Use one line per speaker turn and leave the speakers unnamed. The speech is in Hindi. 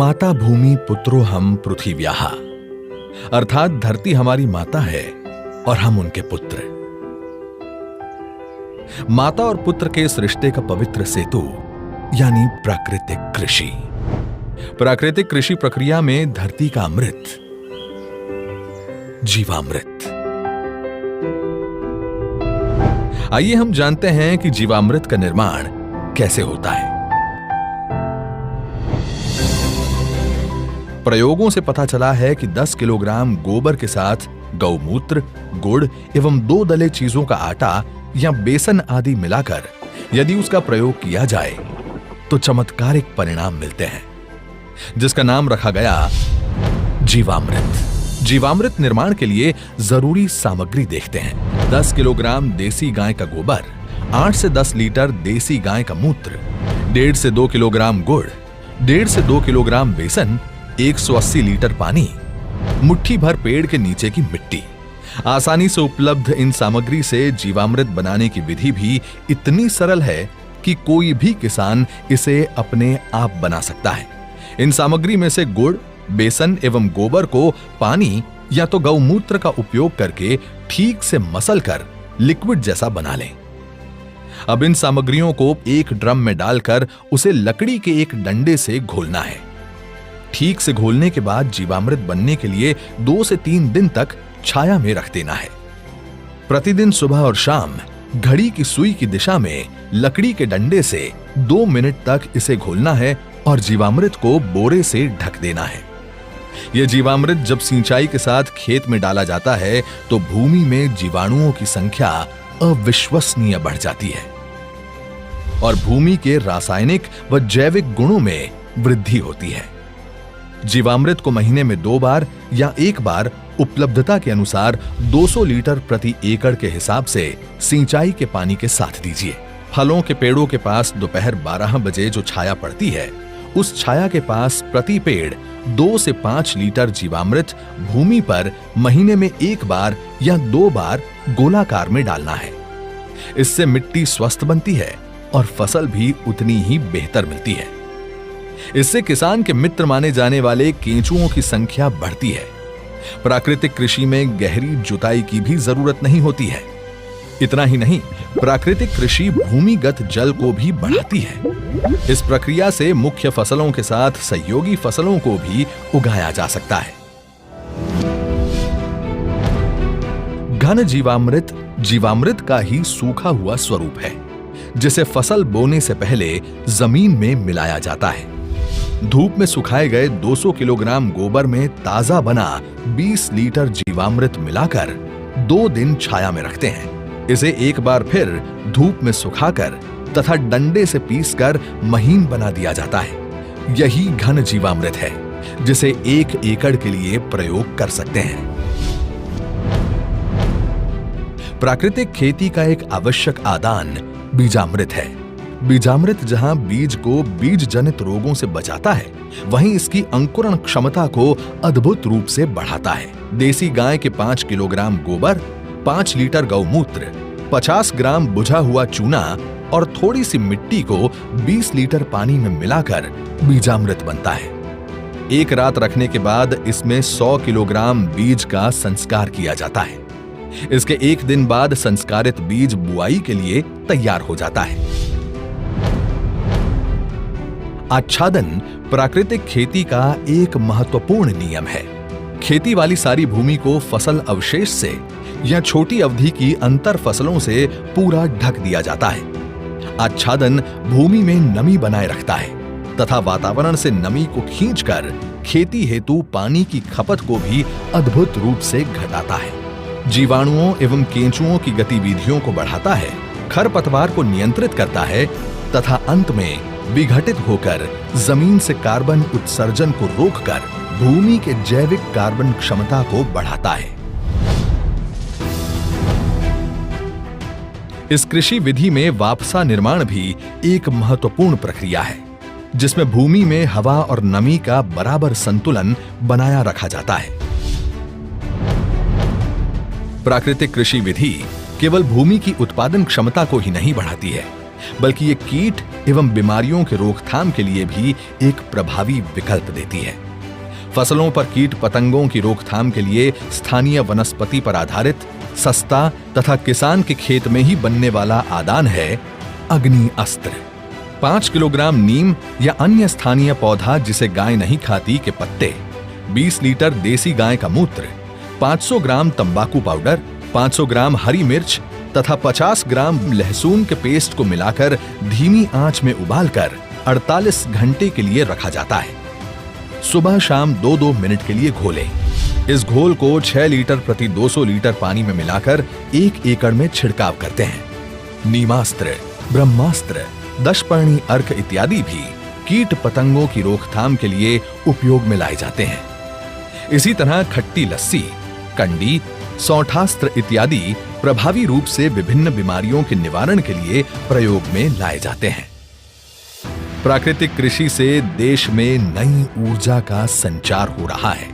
माता भूमि पुत्रो हम पृथिव्याः, अर्थात धरती हमारी माता है और हम उनके पुत्र। माता और पुत्र के इस रिश्ते का पवित्र सेतु यानी प्राकृतिक कृषि। प्राकृतिक कृषि प्रक्रिया में धरती का अमृत, जीवामृत। आइए हम जानते हैं कि जीवामृत का निर्माण कैसे होता है। प्रयोगों से पता चला है कि 10 किलोग्राम गोबर के साथ गौमूत्र, गुड़ एवं 2 दले चीजों का आटा या बेसन आदि मिलाकर यदि उसका प्रयोग किया जाए तो चमत्कारिक परिणाम मिलते हैं, जिसका नाम रखा गया जीवामृत। जीवामृत निर्माण के लिए जरूरी सामग्री देखते हैं। 10 किलोग्राम देसी गाय का गोबर, 8 से 10 लीटर देसी गाय का मूत्र, 1.5 से 2 किलोग्राम गुड़, 1.5 से 2 किलोग्राम बेसन, 180 लीटर पानी, मुट्ठी भर पेड़ के नीचे की मिट्टी। आसानी से उपलब्ध इन सामग्री से जीवामृत बनाने की विधि भी इतनी सरल है कि कोई भी किसान इसे अपने आप बना सकता है। इन सामग्री में से गुड़, बेसन एवं गोबर को पानी या तो गौमूत्र का उपयोग करके ठीक से मसलकर लिक्विड जैसा बना लें। अब इन सामग्रियों को एक ड्रम में डालकर उसे लकड़ी के एक डंडे से घोलना है। ठीक से घोलने के बाद जीवामृत बनने के लिए 2 से 3 दिन तक छाया में रख देना है। प्रतिदिन सुबह और शाम घड़ी की सुई की दिशा में लकड़ी के डंडे से 2 मिनट तक इसे घोलना है और जीवामृत को बोरे से ढक देना है। यह जीवामृत जब सिंचाई के साथ खेत में डाला जाता है तो भूमि में जीवाणुओं की संख्या अविश्वसनीय बढ़ जाती है और भूमि के रासायनिक व जैविक गुणों में वृद्धि होती है। जीवामृत को महीने में 2 बार या 1 बार उपलब्धता के अनुसार 200 लीटर प्रति एकड़ के हिसाब से सिंचाई के पानी के साथ दीजिए। फलों के पेड़ों के पास दोपहर 12 बजे जो छाया पड़ती है, उस छाया के पास प्रति पेड़ 2 से 5 लीटर जीवामृत भूमि पर महीने में 1 बार या 2 बार गोलाकार में डालना है। इससे मिट्टी स्वस्थ बनती है और फसल भी उतनी ही बेहतर मिलती है। इससे किसान के मित्र माने जाने वाले केंचुओं की संख्या बढ़ती है। प्राकृतिक कृषि में गहरी जुताई की भी जरूरत नहीं होती है। इतना ही नहीं, प्राकृतिक कृषि भूमिगत जल को भी बढ़ाती है। इस प्रक्रिया से मुख्य फसलों के साथ सहयोगी फसलों को भी उगाया जा सकता है। घन जीवामृत जीवामृत का ही सूखा हुआ स्वरूप है, जिसे फसल बोने से पहले जमीन में मिलाया जाता है। धूप में सुखाए गए 200 किलोग्राम गोबर में ताजा बना 20 लीटर जीवामृत मिलाकर 2 दिन छाया में रखते हैं। इसे एक बार फिर धूप में सुखाकर तथा डंडे से पीसकर महीन बना दिया जाता है। यही घन जीवामृत है, जिसे 1 एकड़ के लिए प्रयोग कर सकते हैं। प्राकृतिक खेती का एक आवश्यक आदान बीजामृत है। बीजामृत जहां बीज को बीज जनित रोगों से बचाता है, वहीं इसकी अंकुरण क्षमता को अद्भुत रूप से बढ़ाता है। देसी गाय के 5 किलोग्राम गोबर, 5 लीटर गौमूत्र, 50 ग्राम बुझा हुआ चूना और थोड़ी सी मिट्टी को 20 लीटर पानी में मिलाकर बीजामृत बनता है। एक रात रखने के बाद इसमें 100 किलोग्राम बीज का संस्कार किया जाता है। इसके 1 दिन बाद संस्कारित बीज बुआई के लिए तैयार हो जाता है। आच्छादन प्राकृतिक खेती का एक महत्वपूर्ण नियम है। खेती वाली सारी भूमि को फसल अवशेष से या छोटी अवधि की अंतर फसलों से पूरा ढक दिया जाता है। आच्छादन भूमि में नमी बनाए रखता है तथा वातावरण से नमी को खींचकर खेती हेतु पानी की खपत को भी अद्भुत रूप से घटाता है। जीवाणुओं एवं केंचुओं की गतिविधियों को बढ़ाता है, खरपतवार को नियंत्रित करता है तथा अंत में विघटित होकर जमीन से कार्बन उत्सर्जन को रोककर भूमि के जैविक कार्बन क्षमता को बढ़ाता है। इस कृषि विधि में वापसा निर्माण भी एक महत्वपूर्ण प्रक्रिया है, जिसमें भूमि में हवा और नमी का बराबर संतुलन बनाया रखा जाता है। प्राकृतिक कृषि विधि केवल भूमि की उत्पादन क्षमता को ही नहीं बढ़ाती है, बल्कि ये कीट एवं बीमारियों के रोकथाम के लिए भी एक प्रभावी विकल्प देती है। फसलों पर कीट पतंगों की रोकथाम के लिए स्थानीय वनस्पति पर आधारित सस्ता तथा किसान के खेत में ही बनने वाला आदान है अग्नि अस्त्र। 5 किलोग्राम नीम या अन्य स्थानीय पौधा जिसे गाय नहीं खाती के पत्ते, 20 लीटर देसी गाय का मूत्र, 500 ग्राम तंबाकू पाउडर, 500 ग्राम हरी मिर्च तथा 50 ग्राम लहसुन के पेस्ट को मिलाकर धीमी आंच में उबालकर 48 घंटे के लिए रखा जाता है। सुबह शाम 2-2 मिनट के लिए घोलें। इस घोल को 6 लीटर प्रति 200 लीटर पानी में मिलाकर 1 एकड़ में छिड़काव करते हैं। नीमास्त्र, ब्रह्मास्त्र, दशपर्णी अर्क इत्यादि भी कीट पतंगों की रोकथाम के लिए उपयोग में लाए जाते हैं। इसी तरह खट्टी लस्सी, कंडी, सौठास्त्र इत्यादि प्रभावी रूप से विभिन्न बीमारियों के निवारण के लिए प्रयोग में लाए जाते हैं। प्राकृतिक कृषि से देश में नई ऊर्जा का संचार हो रहा है।